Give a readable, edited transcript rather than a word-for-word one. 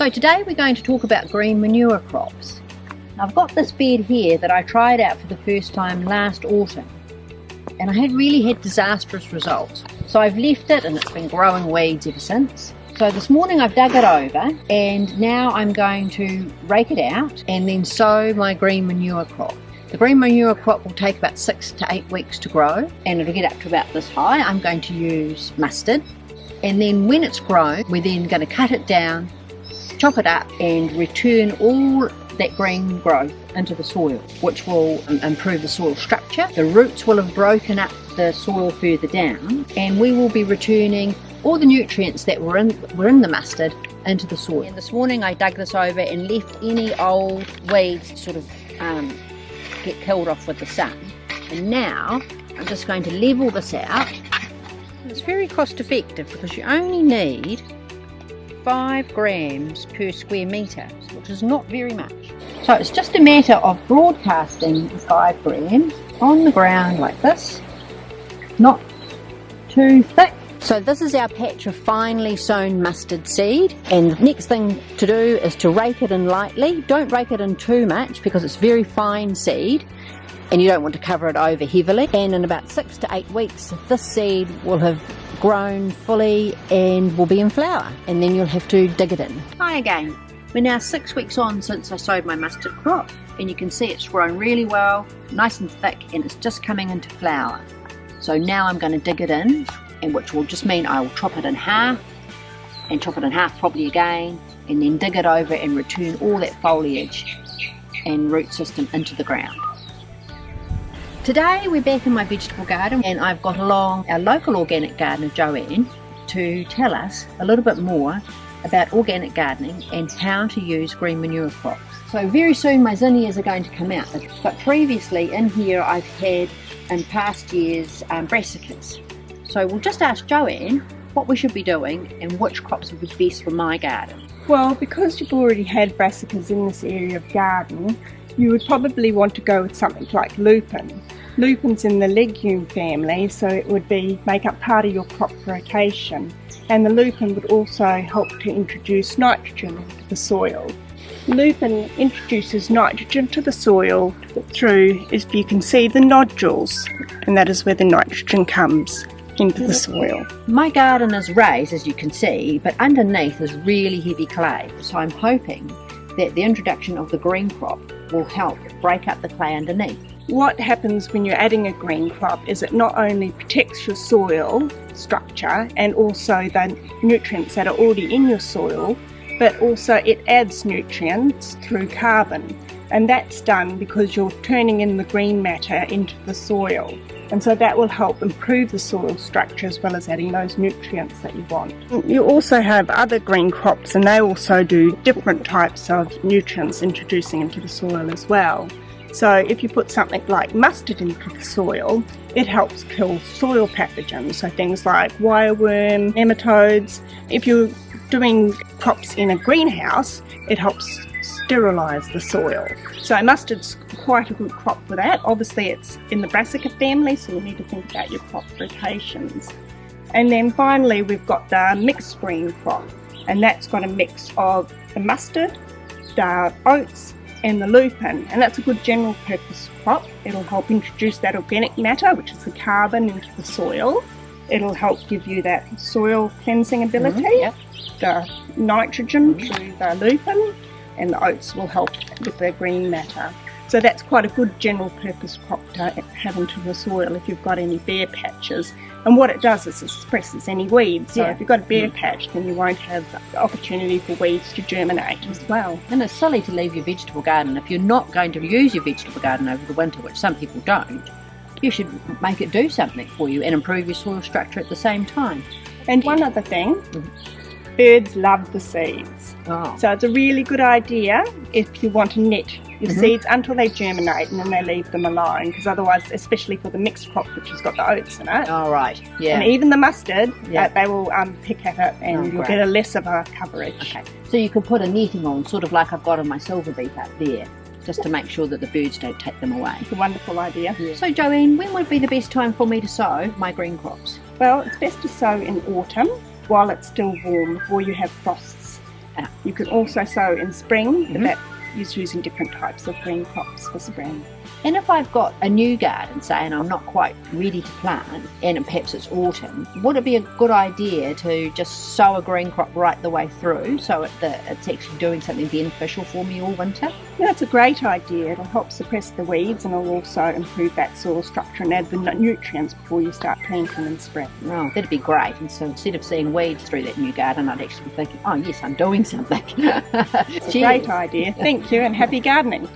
So today we're going to talk about green manure crops. I've got this bed here that I tried out for the first time last autumn, and I really had disastrous results. So I've left it and it's been growing weeds ever since. So this morning I've dug it over and now I'm going to rake it out and then sow my green manure crop. The green manure crop will take about 6 to 8 weeks to grow and it'll get up to about this high. I'm going to use mustard, and then when it's grown we're then going to cut it down, chop it up and return all that green growth into the soil, which will improve the soil structure. The roots will have broken up the soil further down and we will be returning all the nutrients that were in the mustard into the soil. And this morning I dug this over and left any old weeds sort of get killed off with the sun. And now I'm just going to level this out. It's very cost effective because you only need 5 grams per square metre, which is not very much. So it's just a matter of broadcasting the 5 grams on the ground like this, not too thick. So this is our patch of finely sown mustard seed, and the next thing to do is to rake it in lightly. Don't rake it in too much because it's very fine seed and you don't want to cover it over heavily. And in about 6 to 8 weeks this seed will have grown fully and will be in flower, and then you'll have to dig it in. Hi again. We're now 6 weeks on since I sowed my mustard crop, and you can see it's grown really well, nice and thick, and it's just coming into flower. So now I'm going to dig it in, and which will just mean I will chop it in half, and chop it in half probably again, and then dig it over and return all that foliage and root system into the ground. Today we're back in my vegetable garden, and I've got along our local organic gardener Joanne to tell us a little bit more about organic gardening and how to use green manure crops. So very soon my zinnias are going to come out, but previously in here I've had in past years brassicas. So we'll just ask Joanne what we should be doing and which crops would be best for my garden. Well, because you've already had brassicas in this area of garden, you would probably want to go with something like lupin. Lupin's in the legume family, so it would make up part of your crop rotation. And the lupin would also help to introduce nitrogen into the soil. Lupin introduces nitrogen to the soil through, as you can see, the nodules, and that is where the nitrogen comes into the soil. My garden is raised, as you can see, but underneath is really heavy clay, so I'm hoping that the introduction of the green crop will help break up the clay underneath. What happens when you're adding a green crop is it not only protects your soil structure and also the nutrients that are already in your soil, but also it adds nutrients through carbon. And that's done because you're turning in the green matter into the soil. And so that will help improve the soil structure as well as adding those nutrients that you want. You also have other green crops, and they also do different types of nutrients introducing into the soil as well. So if you put something like mustard into the soil, it helps kill soil pathogens, so things like wireworm, nematodes. If you're doing crops in a greenhouse, it helps sterilise the soil. So mustard's quite a good crop for that. Obviously it's in the brassica family, so you need to think about your crop rotations. And then finally we've got the mixed green crop, and that's got a mix of the mustard, the oats and the lupin, and that's a good general purpose crop. It'll help introduce that organic matter, which is the carbon, into the soil. It'll help give you that soil cleansing ability, the nitrogen through the lupin, and the oats will help with the green matter. So that's quite a good general purpose crop to have into the soil if you've got any bare patches. And what it does is it suppresses any weeds. So if you've got a bare patch, then you won't have the opportunity for weeds to germinate as well. And it's silly to leave your vegetable garden. If you're not going to use your vegetable garden over the winter, which some people don't, you should make it do something for you and improve your soil structure at the same time. And one other thing, birds love the seeds. So it's a really good idea if you want to net your seeds until they germinate, and then they leave them alone, because otherwise, especially for the mixed crop which has got the oats in it, and even the mustard, they will pick at it, and you'll get a less of a coverage. Okay, so you could put a netting on, sort of like I've got on my silver beet up there, just to make sure that the birds don't take them away. It's a wonderful idea. So Joanne, when would be the best time for me to sow my green crops? Well, it's best to sow in autumn while it's still warm, before you have frosts. You can also sow in spring, but that is using different types of green crops for spring. And if I've got a new garden, say, and I'm not quite ready to plant, and perhaps it's autumn, would it be a good idea to just sow a green crop right the way through so it's actually doing something beneficial for me all winter? Yeah, that's a great idea. It'll help suppress the weeds and it'll also improve that soil structure and add the nutrients before you start planting in spring. Oh, that'd be great. And so instead of seeing weeds through that new garden, I'd actually be thinking, oh yes, I'm doing something. It's a great idea. Thank you and happy gardening.